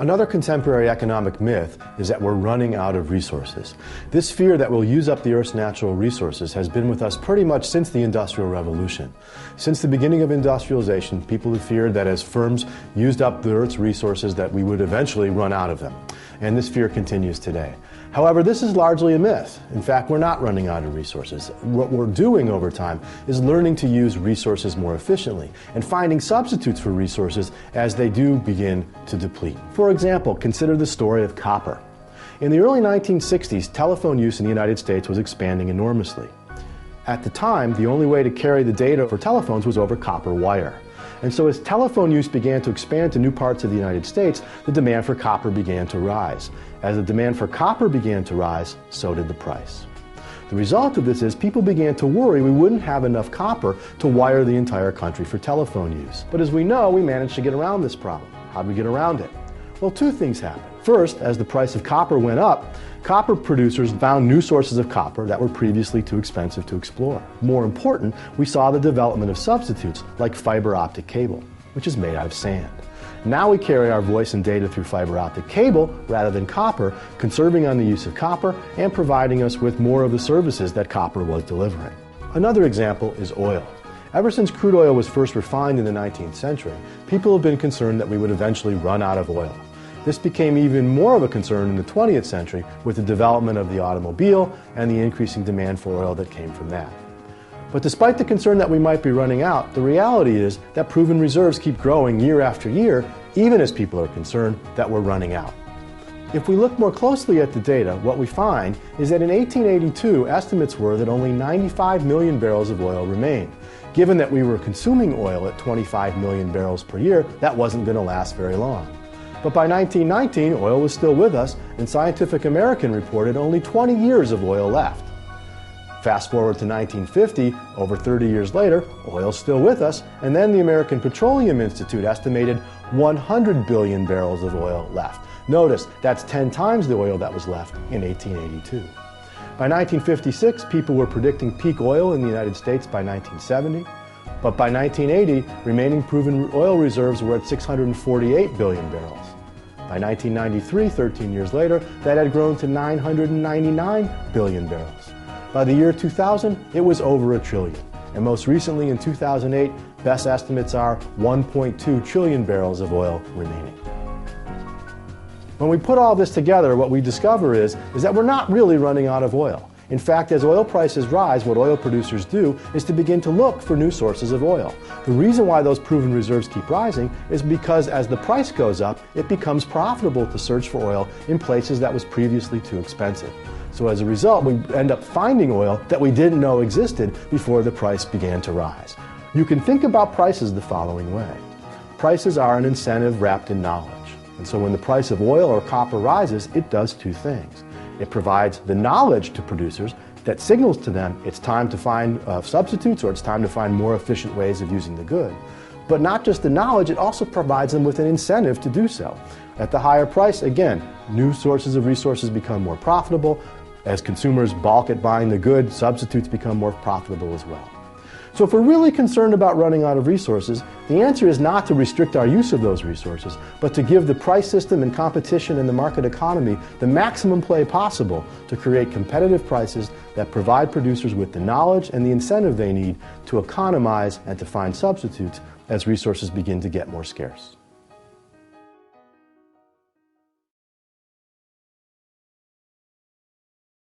Another contemporary economic myth is that we're running out of resources. This fear that we'll use up the Earth's natural resources has been with us pretty much since the Industrial Revolution. Since the beginning of industrialization, people have feared that as firms used up the Earth's resources that we would eventually run out of them. And this fear continues today. However, this is largely a myth. In fact, we're not running out of resources. What we're doing over time is learning to use resources more efficiently and finding substitutes for resources as they do begin to deplete. For example, consider the story of copper. In the early 1960s, telephone use in the United States was expanding enormously. At the time, the only way to carry the data for telephones was over copper wire. And so as telephone use began to expand to new parts of the United States, the demand for copper began to rise. As the demand for copper began to rise, so did the price. The result of this is people began to worry we wouldn't have enough copper to wire the entire country for telephone use. But as we know, we managed to get around this problem. How did we get around it? Well, two things happened. First, as the price of copper went up, copper producers found new sources of copper that were previously too expensive to explore. More important, we saw the development of substitutes like fiber optic cable, which is made out of sand. Now we carry our voice and data through fiber optic cable rather than copper, conserving on the use of copper and providing us with more of the services that copper was delivering. Another example is oil. Ever since crude oil was first refined in the 19th century, people have been concerned that we would eventually run out of oil. This became even more of a concern in the 20th century with the development of the automobile and the increasing demand for oil that came from that. But despite the concern that we might be running out, the reality is that proven reserves keep growing year after year, even as people are concerned that we're running out. If we look more closely at the data, what we find is that in 1882, estimates were that only 95 million barrels of oil remained. Given that we were consuming oil at 25 million barrels per year, that wasn't going to last very long. But by 1919, oil was still with us, and Scientific American reported only 20 years of oil left. Fast forward to 1950, over 30 years later, oil's still with us, and then the American Petroleum Institute estimated 100 billion barrels of oil left. Notice, that's 10 times the oil that was left in 1882. By 1956, people were predicting peak oil in the United States by 1970. But by 1980, remaining proven oil reserves were at 648 billion barrels. By 1993, 13 years later, that had grown to 999 billion barrels. By the year 2000, it was over $1 trillion. And most recently, in 2008, best estimates are 1.2 trillion barrels of oil remaining. When we put all this together, what we discover is that we're not really running out of oil. In fact, as oil prices rise, what oil producers do is to begin to look for new sources of oil. The reason why those proven reserves keep rising is because as the price goes up, it becomes profitable to search for oil in places that was previously too expensive. So as a result, we end up finding oil that we didn't know existed before the price began to rise. You can think about prices the following way. Prices are an incentive wrapped in knowledge. And so when the price of oil or copper rises, it does two things. It provides the knowledge to producers that signals to them it's time to find substitutes or it's time to find more efficient ways of using the good. But not just the knowledge, it also provides them with an incentive to do so. At the higher price, again, new sources of resources become more profitable. As consumers balk at buying the good, substitutes become more profitable as well. So if we're really concerned about running out of resources, the answer is not to restrict our use of those resources, but to give the price system and competition in the market economy the maximum play possible to create competitive prices that provide producers with the knowledge and the incentive they need to economize and to find substitutes as resources begin to get more scarce.